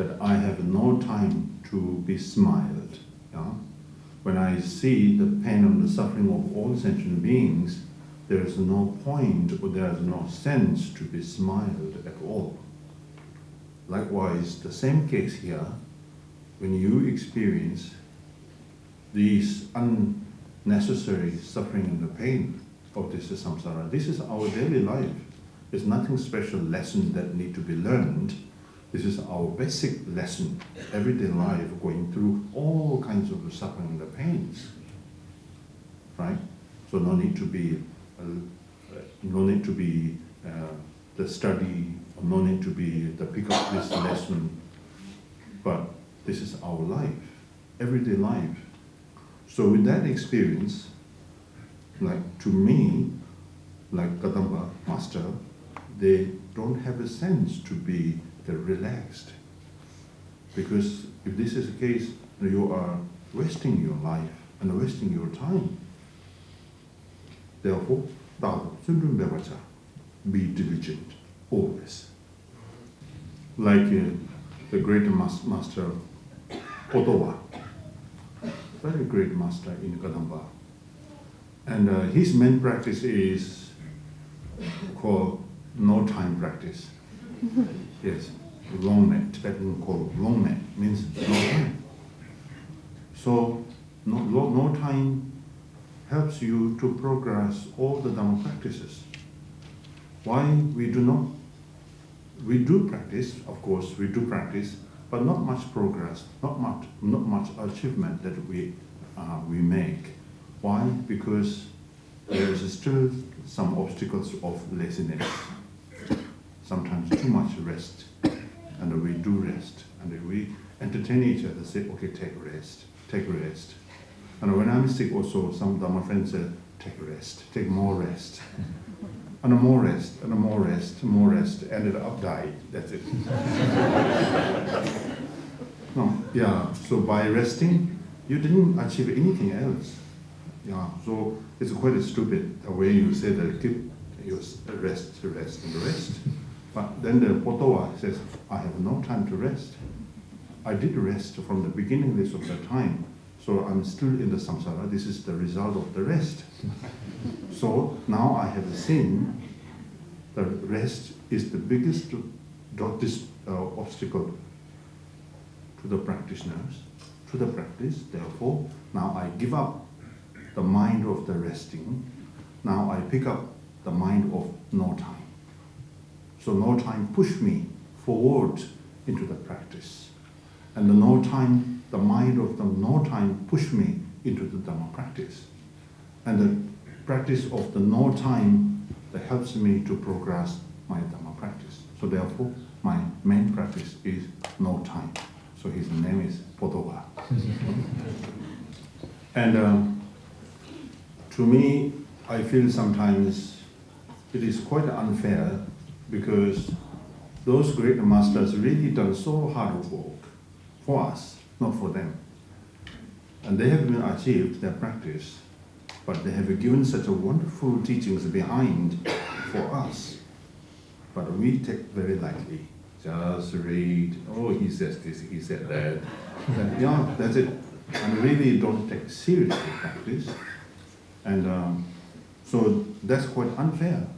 that I have no time to be smiled. Yeah? When I see the pain and the suffering of all sentient beings, there is no point or there is no sense to be smiled at all. Likewise, the same case here, when you experience these unnecessary suffering and the pain of this samsara, this is our daily life. There's nothing special lesson that need to be learned. This is our basic lesson, everyday life, going through all kinds of the suffering and the pains, right? So no need to be the study, or no need to be the pick up this lesson, but this is our life, everyday life. So with that experience, like to me, like Kadamba Master, they don't have a sense to be relaxed. Because if this is the case, you are wasting your life and wasting your time. Therefore, be diligent, always. Like the great master Otowa, very great master in Kadamba. And his main practice is called no time practice. Yes, long mat, Tibetan called long mat, means no time. So no time helps you to progress all the Dhamma practices. Why we do not? We do practice, of course, we do practice, but not much progress, not much achievement that we make. Why? Because there is still some obstacles of laziness. Sometimes too much rest, and we do rest, and we entertain each other, say, okay, take rest. And when I'm sick also, some Dhamma friends say, take rest, take more rest. And more rest, and more rest, ended up died, that's it. No, yeah, so by resting, you didn't achieve anything else. Yeah, so it's quite stupid the way you say that, keep your rest. But then the Potowa says, I have no time to rest. I did rest from the beginning of the time, so I'm still in the samsara. This is the result of the rest. So now I have seen the rest is the biggest obstacle to the practitioners, to the practice. Therefore, now I give up the mind of the resting. Now I pick up the mind of no time. So no time push me forward into the practice. And the mind of the no time push me into the Dhamma practice. And the practice of the no time that helps me to progress my Dhamma practice. So therefore, my main practice is no time. So his name is Potowa. And to me, I feel sometimes it is quite unfair, because those great masters really done so hard work for us, not for them. And they have been achieved their practice, but they have given such a wonderful teachings behind for us. But we take very lightly. Just read, oh, he says this, he said that. Yeah, that's it. And really don't take seriously practice. And so that's quite unfair.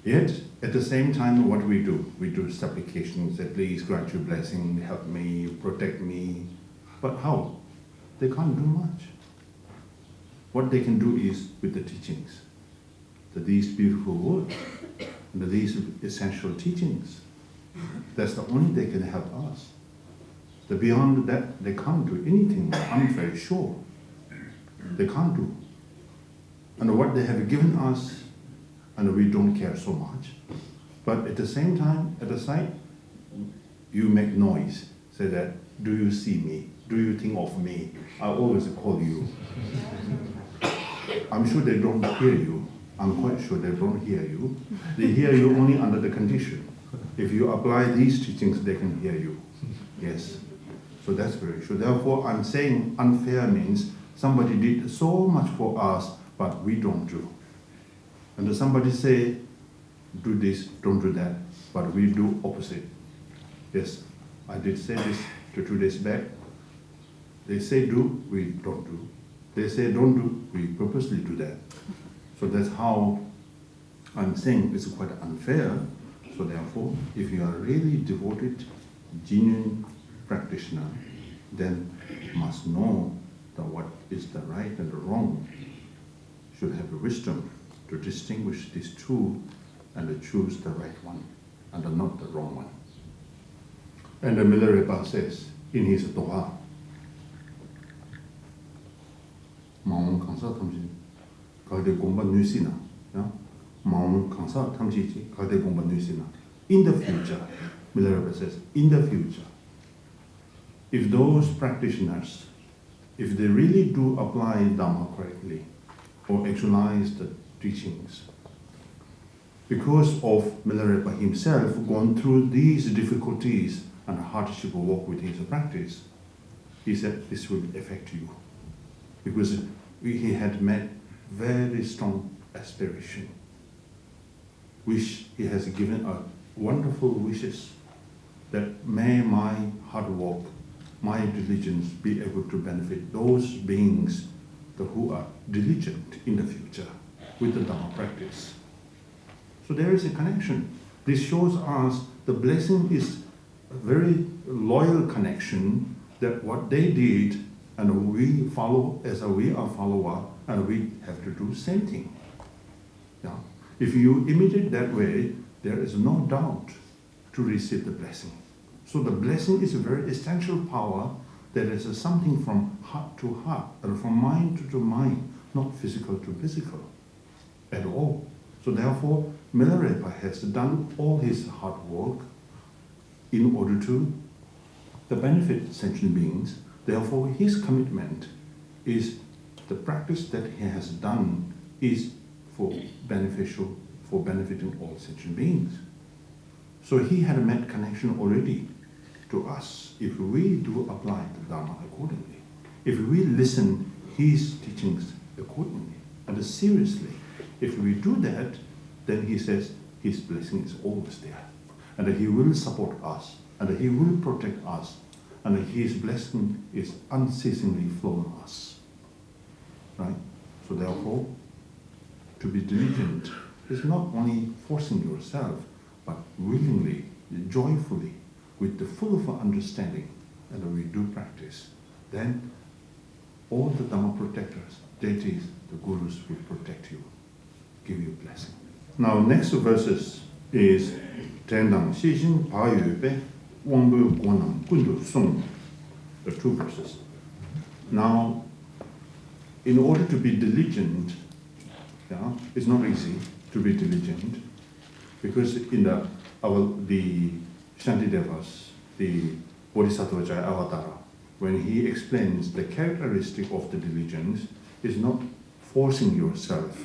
Yet, at the same time, what we do supplications, at least grant your blessing, help me, protect me. But how? They can't do much. What they can do is with the teachings, these beautiful words, these essential teachings. That's the only they can help us. Beyond that, they can't do anything, I'm very sure. They can't do. And what they have given us, and we don't care so much. But at the same time, at the side, you make noise. Say that, do you see me? Do you think of me? I always call you. I'm sure they don't hear you. I'm quite sure they don't hear you. They hear you only under the condition. If you apply these teachings, they can hear you. Yes. So that's very true. Therefore, I'm saying unfair means somebody did so much for us, but we don't do. And somebody say, do this, don't do that, but we do opposite. Yes. I did say this 2 days back. They say do, we don't do. They say don't do, we purposely do that. So that's how I'm saying it's quite unfair. So therefore, if you are really devoted, genuine practitioner, then you must know that what is the right and the wrong. Should have the wisdom to distinguish these two and to choose the right one and not the wrong one. And the Milarepa says in his Doha, Maung Kansa Tamji, Kade Gomba Nusina, Maung Kansa Tamji, Kade Gomba Nusina. In the future, Milarepa says, in the future, if those practitioners, if they really do apply Dhamma correctly, or actualize the teachings, because of Milarepa himself gone through these difficulties and hardship of work with his practice, he said this will affect you. Because he had met very strong aspiration, which he has given a wonderful wishes that may my hard work, my diligence be able to benefit those beings who are diligent in the future with the Dhamma practice. So there is a connection. This shows us the blessing is a very loyal connection, that what they did and we follow as we are follower, and we have to do same thing. Yeah. If you imitate that way, there is no doubt to receive the blessing. So the blessing is a very essential power that is something from heart to heart, and from mind to mind, not physical to physical at all. So therefore, Milarepa has done all his hard work in order to benefit sentient beings. Therefore, his commitment is the practice that he has done is for benefiting all sentient beings. So he had met connection already to us if we do apply the Dharma accordingly. If we listen his teachings accordingly and seriously, if we do that, then he says his blessing is always there. And that he will support us, and that he will protect us, and that his blessing is unceasingly flowing us. Right? So therefore, to be diligent is not only forcing yourself, but willingly, joyfully, with the full of understanding, and that we do practice. Then all the Dhamma protectors, deities, the gurus will protect you, give you blessing. Now, next verses is Tendang Shijin Pa Yu Be Wangbu Guanam Kundu Song. The 2 verses. Now, in order to be diligent, it's not easy to be diligent, because in the Shantidevas, the Bodhisattva Jaya Avatara, when he explains the characteristic of the diligence, is not forcing yourself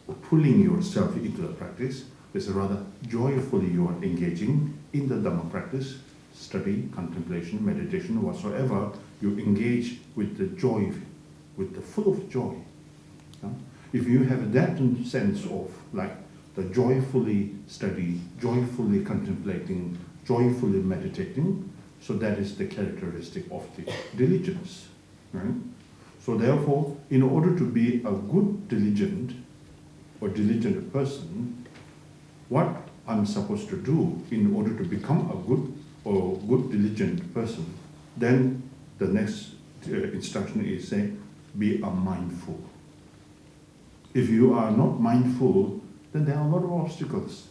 or pulling yourself into the practice, it's rather joyfully you are engaging in the Dhamma practice, study, contemplation, meditation, whatsoever, you engage with the joy, with the full of joy. If you have that sense of like the joyfully study, joyfully contemplating, joyfully meditating, so that is the characteristic of the diligence. Right? So therefore, in order to be a good diligent or diligent person, what I'm supposed to do in order to become a good diligent person, then the next instruction is say, be a mindful. If you are not mindful, then there are a lot of obstacles.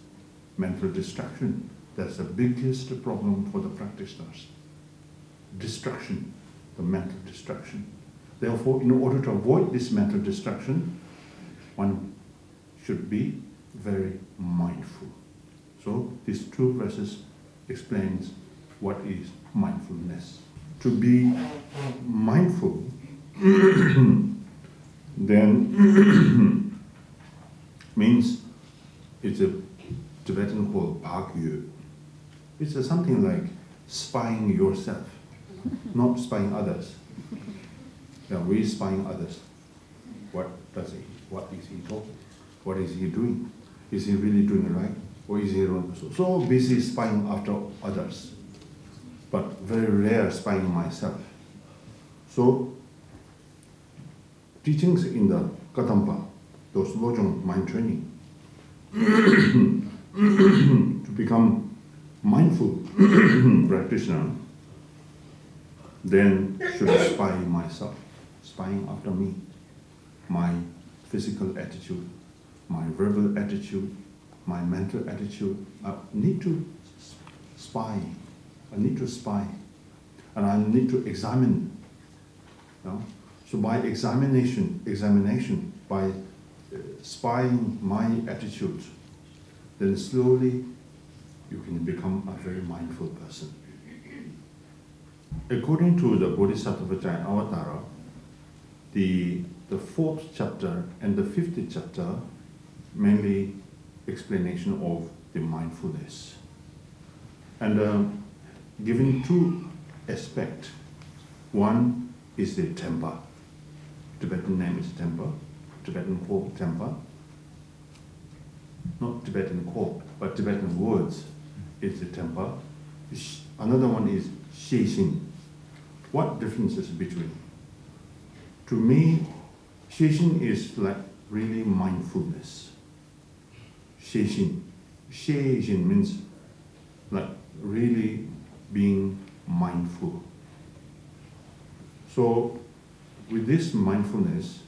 Mental distraction, that's the biggest problem for the practitioners. Distraction, the mental distraction. Therefore, in order to avoid this mental distraction, one should be very mindful. So these 2 verses explains what is mindfulness. To be mindful, then means it's a Tibetan word, Bhagyu. It's something like spying yourself, not spying others. We spying others. What is he talking? What is he doing? Is he really doing it right? Or is he wrong? So busy spying after others. but very rare spying myself. So, teachings in the Katampa, those Lojong mind training, to become mindful practitioner, then should spy myself, spying after me, my physical attitude, my verbal attitude, my mental attitude. I need to spy. I need to spy, and I need to examine. So by examination, by spying my attitude, then slowly you can become a very mindful person. According to the Bodhisattva Avatara, the fourth chapter and the fifth chapter mainly explanation of the mindfulness, and given two aspects. One is the Nyenpa. Tibetan name is Nyenpa. Tibetan called Nyenpa. Not Tibetan call, but Tibetan words is the Nyenpa. Another one is Xixin. What difference is between? To me, Xixin is like really mindfulness. Xixin. Xixin means like really being mindful. So with this mindfulness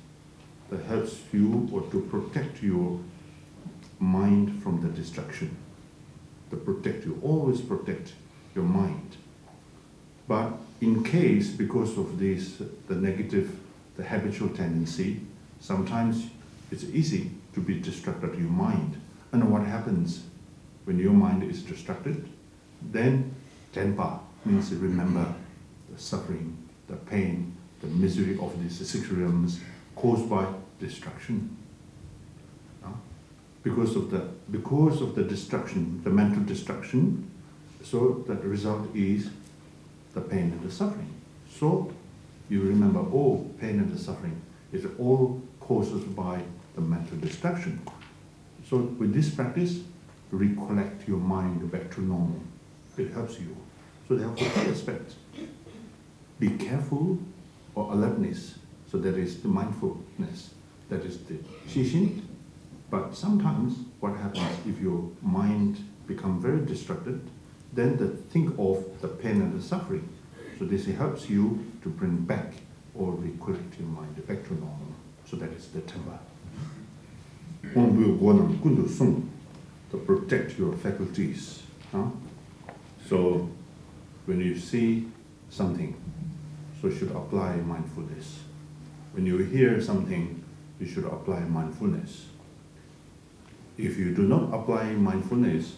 that helps you or to protect your mind from the distraction. To protect you, always protect your mind. But in case, because of this, the negative, the habitual tendency, sometimes it's easy to be distracted your mind. And what happens when your mind is distracted? Then Nyenpa means remember the suffering, the pain, the misery of these six realms caused by distraction. Because of the destruction, the mental destruction, so that the result is the pain and the suffering. So you remember, oh, pain and the suffering is all caused by the mental destruction. So with this practice, recollect your mind back to normal. It helps you. So there are four aspects. Be careful or alertness. So that is the mindfulness. That is the Xixin. But sometimes what happens if your mind becomes very distracted, then think of the pain and the suffering. So this helps you to bring back or recollect your mind back to normal. So that is the Nyenpa. To protect your faculties. So when you see something, so you should apply mindfulness. When you hear something, you should apply mindfulness. If you do not apply mindfulness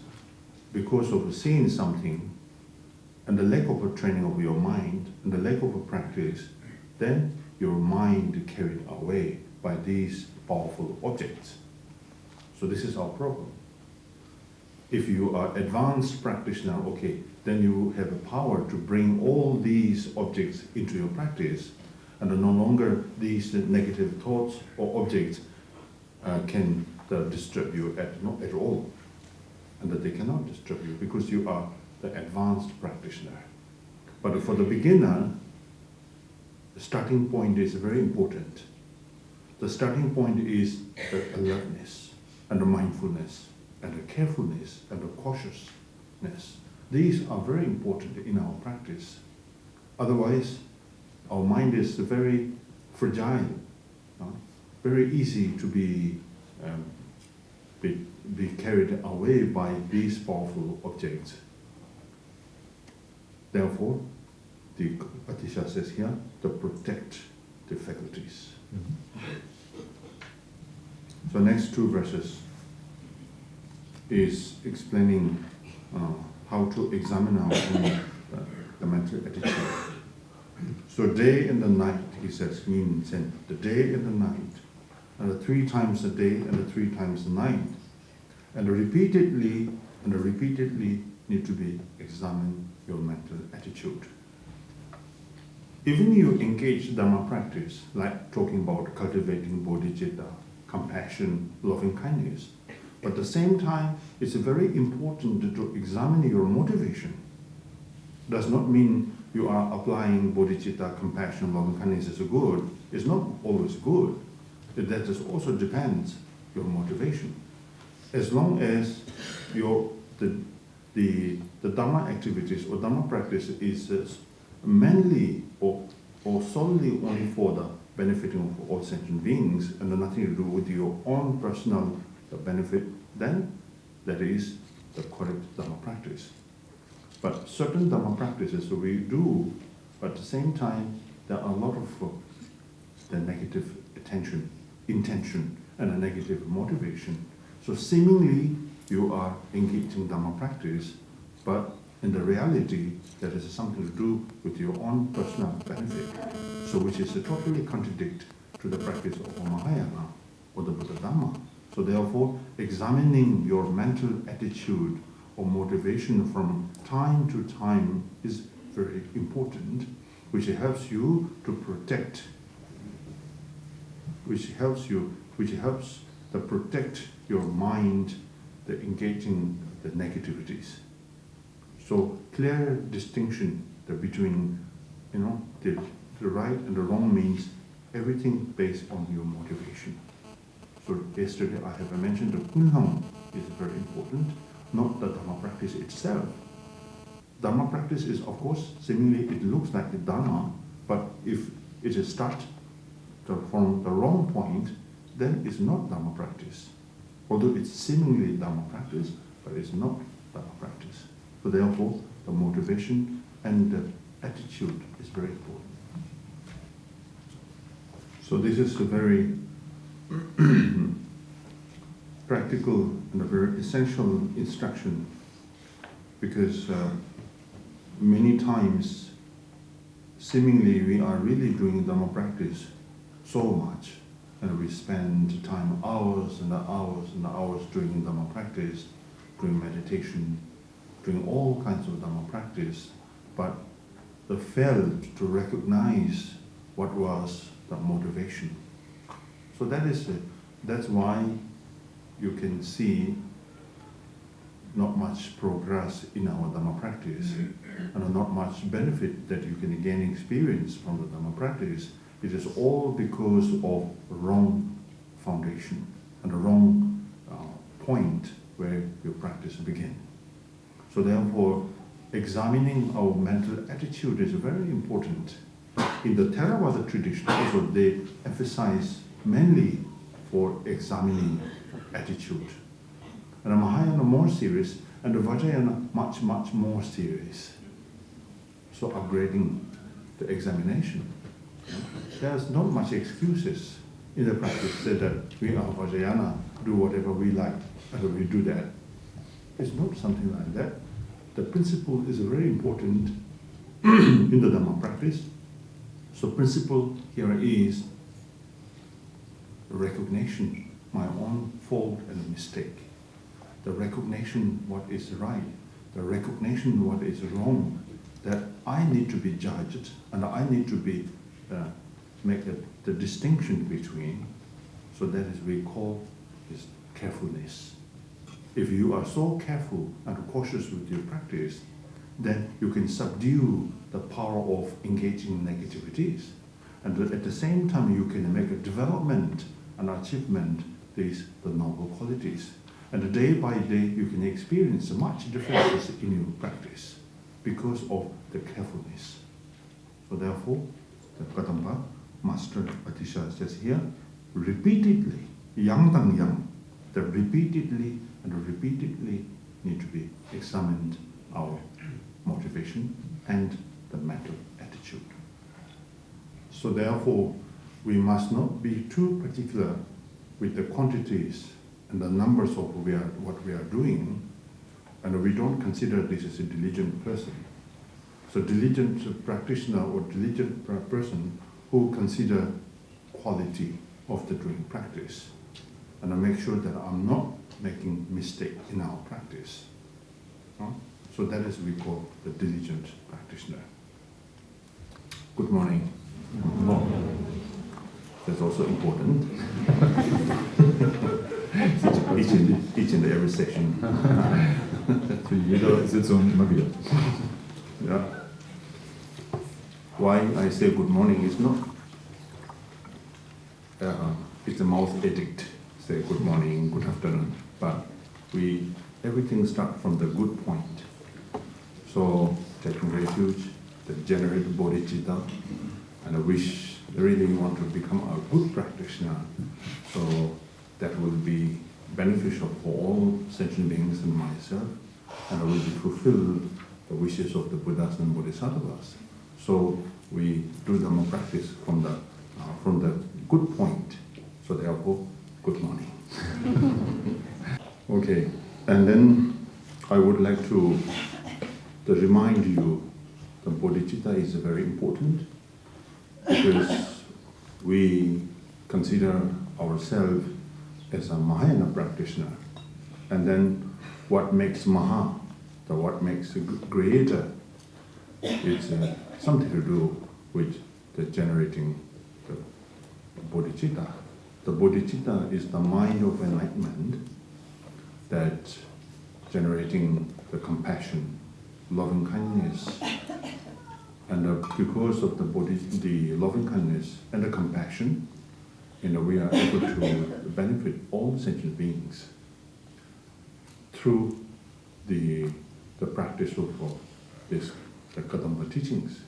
because of seeing something and the lack of a training of your mind and the lack of a practice, then your mind carried away by these powerful objects. So this is our problem. If you are advanced practitioner, okay, then you have the power to bring all these objects into your practice, and no longer these negative thoughts or objects can disturb you not at all, and that they cannot disturb you because you are the advanced practitioner. But for the beginner, the starting point is very important. The starting point is the alertness and the mindfulness and the carefulness and the cautiousness. These are very important in our practice. Otherwise, our mind is very fragile, very easy to be carried away by these powerful objects. Therefore, the Atisha says here, to protect the faculties. So next two verses is explaining how to examine our own the mental attitude. So day and the night, he says, the day and the night, and the 3 times a day and the 3 times a night, and repeatedly need to be examine your mental attitude. Even you engage Dhamma practice, like talking about cultivating bodhicitta, compassion, loving kindness, but at the same time, it's very important to examine your motivation. does not mean you are applying bodhicitta, compassion, loving kindness is good. It's not always good. That just also depends your motivation. As long as the Dhamma activities or Dhamma practice is mainly or solely only for the benefiting of all sentient beings and nothing to do with your own personal benefit, then that is the correct Dhamma practice. But certain Dhamma practices we do, but at the same time there are a lot of the negative intention and a negative motivation. So seemingly you are engaged in Dhamma practice, but in the reality that is something to do with your own personal benefit. So which is totally contradict to the practice of Mahayana or the Buddha Dhamma. So therefore, examining your mental attitude or motivation from time to time is very important, which helps you to protect, which helps to protect your mind, the engaging the negativities. So clear distinction between the right and the wrong means everything based on your motivation. So yesterday I have mentioned the kunham is very important, not the Dhamma practice itself. Dhamma practice is, of course, seemingly it looks like the Dhamma, but if it is start from the wrong point, then it's not Dhamma practice. Although it's seemingly Dhamma practice, but it's not Dhamma practice. So therefore, the motivation and the attitude is very important. So this is a very practical and a very essential instruction, because many times seemingly we are really doing Dhamma practice so much, and we spend time hours and hours and hours doing Dhamma practice, doing meditation, doing all kinds of Dhamma practice, but they failed to recognize what was the motivation. So that's why you can see not much progress in our Dhamma practice and not much benefit that you can gain experience from the Dhamma practice. It is all because of wrong foundation and the wrong point where your practice begins. So therefore, examining our mental attitude is very important. In the Theravada tradition also, they emphasize mainly for examining attitude. And the Mahayana more serious, and the Vajrayana much, much more serious. So upgrading the examination. There's not much excuses in the practice that we are Vajrayana, do whatever we like, and we do that. It's not something like that. The principle is very important in the Dhamma practice. So principle here is recognition, my own fault and mistake. The recognition what is right, the recognition what is wrong, that I need to be judged and I need to be make the distinction between. So that is we call is carefulness. If you are so careful and cautious with your practice, then you can subdue the power of engaging negativities. And at the same time, you can make a development and achievement these the noble qualities. And day by day, you can experience much differences in your practice because of the carefulness. So therefore, the Kadamba Master Atisha says here, repeatedly, yang tang yang, that repeatedly and repeatedly need to be examined our motivation and the mental attitude. So therefore, we must not be too particular with the quantities and the numbers of what we are doing, and we don't consider this as a diligent person. So diligent practitioner or diligent person who consider quality of the doing practice, and I make sure that I'm not making mistake in our practice. So that is we call the diligent practitioner. Good morning. That's also important. each and every session. Für jede Sitzung immer wieder. Ja. Why I say good morning is not, it's a mouth edict, say good morning, good afternoon, but everything starts from the good point. So taking refuge, the generate bodhicitta, and I wish really want to become a good practitioner. So that will be beneficial for all sentient beings and myself, and I will fulfill the wishes of the Buddhas and Bodhisattvas. So we do Dhamma practice from the good point. So therefore, good morning. Okay, and then I would like to remind you that bodhicitta is very important, because we consider ourselves as a Mahayana practitioner, and then what makes Maha, what makes a greater, is something to do with the generating the bodhicitta. The bodhicitta is the mind of enlightenment that generating the compassion, loving kindness, and because of the loving kindness and the compassion, we are able to benefit all sentient beings through the practice of the Kadamba teachings,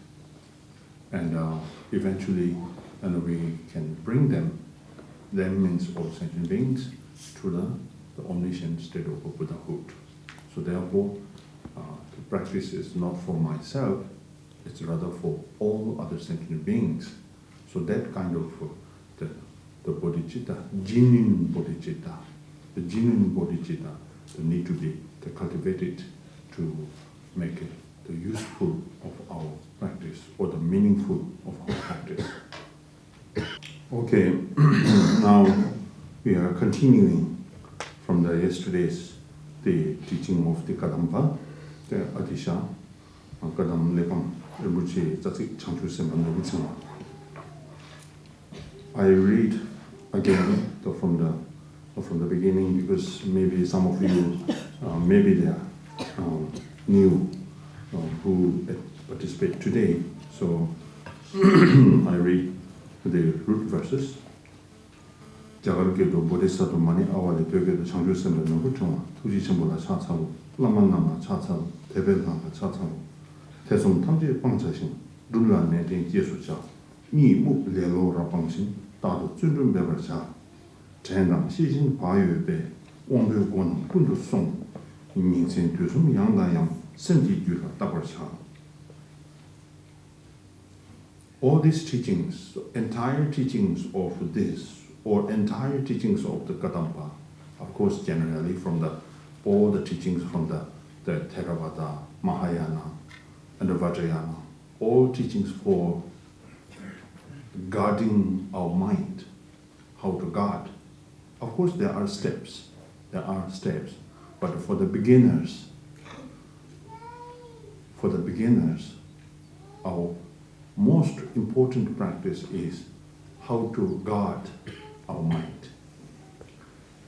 and eventually, we can bring them means all sentient beings, to the omniscient state of Buddhahood. So therefore, the practice is not for myself, it's rather for all other sentient beings. So that kind of the bodhicitta, genuine bodhicitta, the need to be cultivated to make it the useful of our practice, or the meaningful of our practice. Okay, now we are continuing from the yesterday's the teaching of the Kadampa, the Atisha, Kadam Lepam, Rinpoche, Tzatzik Changchu Semban Nogutsuma. I read again from the beginning, because maybe some of you, maybe they are new who participate today. So I read the root verses. 자갈게도 bodhisattva mani awale 되게도 창조sem을 넘고chung 투지sem보다 차차로 라만나마 차차로 대변나마 차차로 대송 탐지 방자신 룰란내 된 예수자 미무 레로라 방신 다도 준준배벌자 전남 시신 바유배 원배권 군도송 민생 교수 양다양 선지규가 따벌자. All these teachings, entire teachings of this, or entire teachings of the Kadampa, of course generally from all the teachings from the Theravada, Mahayana, and the Vajrayana, all teachings for guarding our mind, how to guard. Of course there are steps, but for the beginners, our most important practice is how to guard our mind.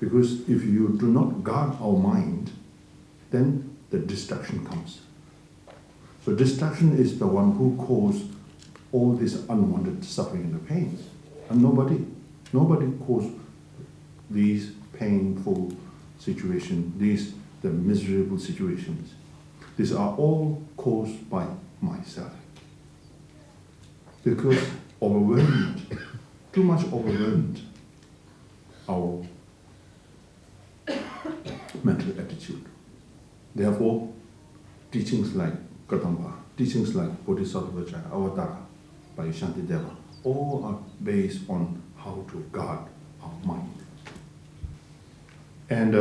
Because if you do not guard our mind, then the distraction comes. So distraction is the one who causes all this unwanted suffering and the pain. And nobody causes these painful situations, the miserable situations. These are all caused by myself. Because too much overwhelmed, our mental attitude. Therefore, teachings like Kadamba, teachings like Bodhisattva Avatara by Shantideva, all are based on how to guard our mind. And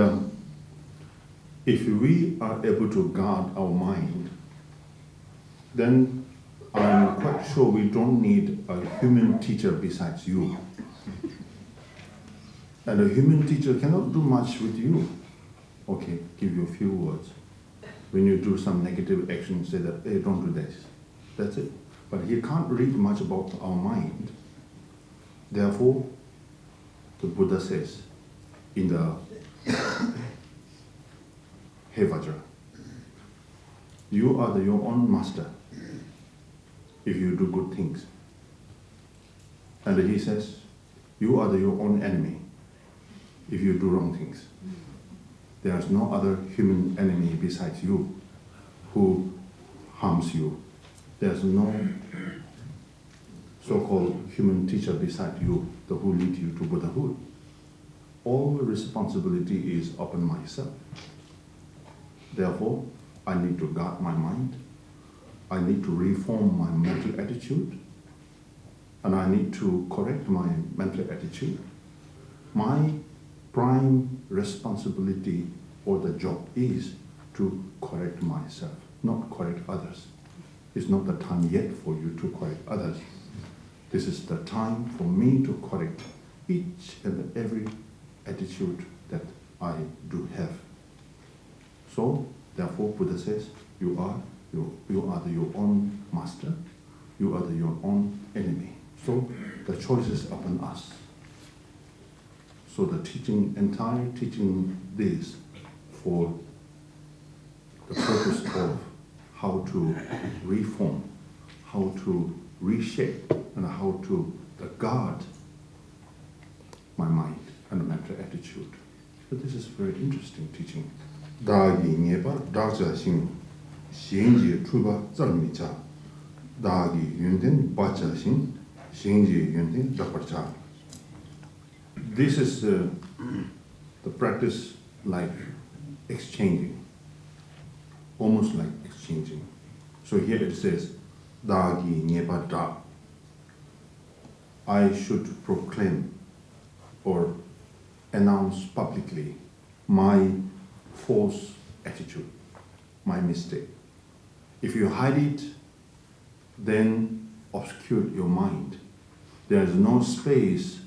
if we are able to guard our mind, then I'm quite sure we don't need a human teacher besides you. And a human teacher cannot do much with you. Okay, give you a few words. When you do some negative action, say that, hey, don't do this. That's it. But he can't read much about our mind. Therefore, the Buddha says in the Hey Vajra, you are your own master. if you do good things. And he says, you are your own enemy if you do wrong things. There is no other human enemy besides you who harms you. There's no so-called human teacher beside you who lead you to Buddhahood. All responsibility is upon myself. Therefore, I need to guard my mind. I need to reform my mental attitude. And I need to correct my mental attitude. My prime responsibility or the job is to correct myself, not correct others. It's not the time yet for you to correct others. This is the time for me to correct each and every attitude that I do have. So, therefore, Buddha says, you are your own master, you are your own enemy. So, the choice is upon us. So the entire teaching this for the purpose of how to reform, how to reshape, and how to guard my mind and mental attitude. So this is very interesting teaching. Dāgi Nyenpa dāgzā shīng Sangye trūpa zalmicha. Dāgi yunden bācha shīng Sangye yunden dakparcha. This is the practice like exchanging, almost like exchanging. So here it says, Dāgi Nyenpa da. I should proclaim or announce publicly my false attitude, my mistake. If you hide it, then obscure your mind. There is no space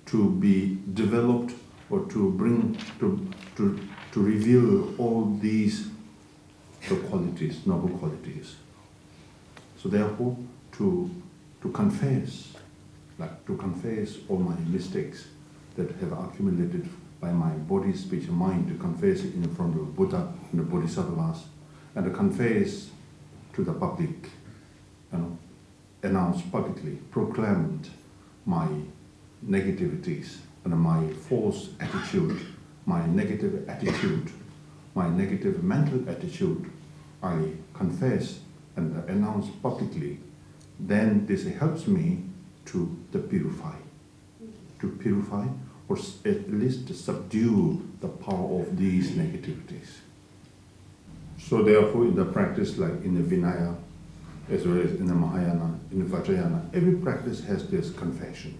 to be developed or to bring to reveal all these qualities, noble qualities. So therefore, to confess all my mistakes that have accumulated by my body, speech, and mind, to confess it in front of Buddha and the Bodhisattvas, and to confess to the public, announce publicly, proclaimed my negativities and my false attitude, my negative attitude, my negative mental attitude, I confess and announce publicly, then this helps me to purify or at least subdue the power of these negativities. So therefore in the practice, like in the Vinaya, as well as in the Mahayana, in the Vajrayana, every practice has this confession.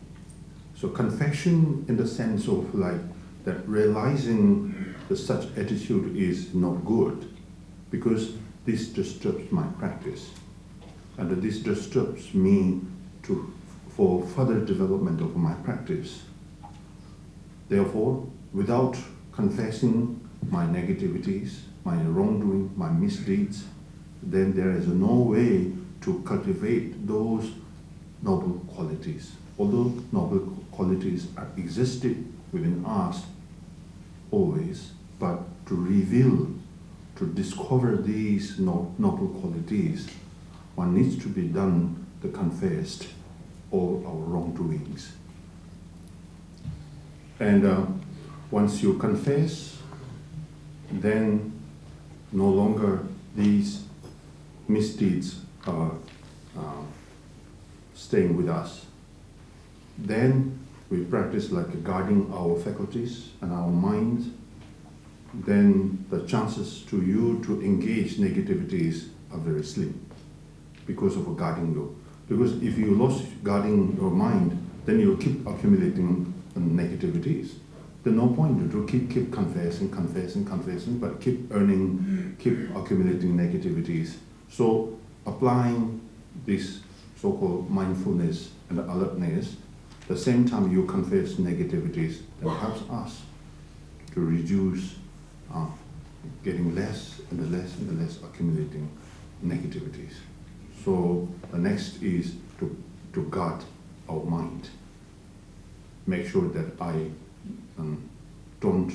So confession in the sense of like that realizing that such attitude is not good, because this disturbs my practice, and this disturbs me for further development of my practice. Therefore, without confessing my negativities, my wrongdoing, my misdeeds, then there is no way to cultivate those noble qualities. Although noble qualities are existed within us always, but to reveal, to discover these noble qualities, one needs to be done to confess all our wrongdoings. And once you confess, then no longer these misdeeds are staying with us. Then we practice like guarding our faculties and our minds. Then the chances to you to engage negativities are very slim because of guarding you. Because if you lost guarding your mind, then you keep accumulating negativities. There's no point to keep confessing, but keep accumulating negativities. So applying this so-called mindfulness and alertness, the same time you confess negativities, that helps us to reduce getting less and less accumulating negativities. So the next is to guard our mind. Make sure that I don't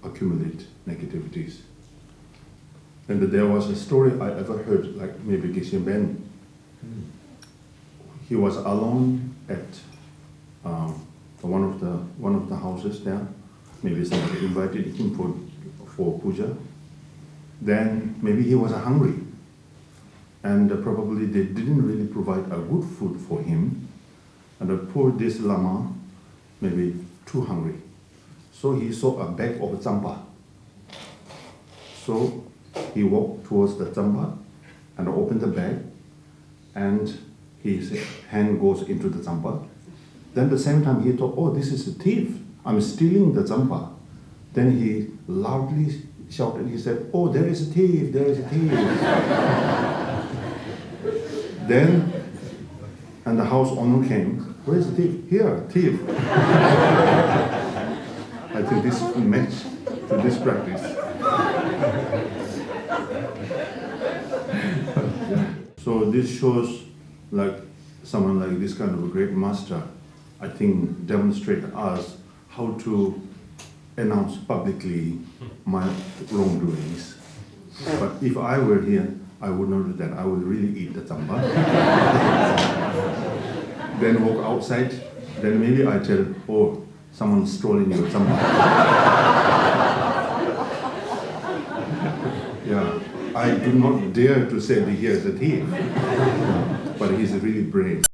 accumulate negativities. And there was a story I ever heard, like maybe Geshe Ben He was alone at one of the houses there. Maybe somebody invited him for puja. Then maybe he was hungry, and probably they didn't really provide a good food for him. And poor this lama, maybe too hungry. So he saw a bag of tsampa. So he walked towards the tsampa and opened the bag, and his hand goes into the tsampa. Then at the same time he thought, oh, this is a thief. I'm stealing the tsampa. Then he loudly shouted, he said, oh, there is a thief, there is a thief. Then, and the house owner came, where is the thief? Here, thief. I think this is a match to this practice. So this shows like someone like this kind of a great master, I think demonstrate us how to announce publicly my wrongdoings. But if I were here, I would not do that. I would really eat the tamba. Then walk outside. Then maybe I tell, oh, someone's stolen your tamba. Yeah, I do not dare to say that he is a thief. But he's really brave.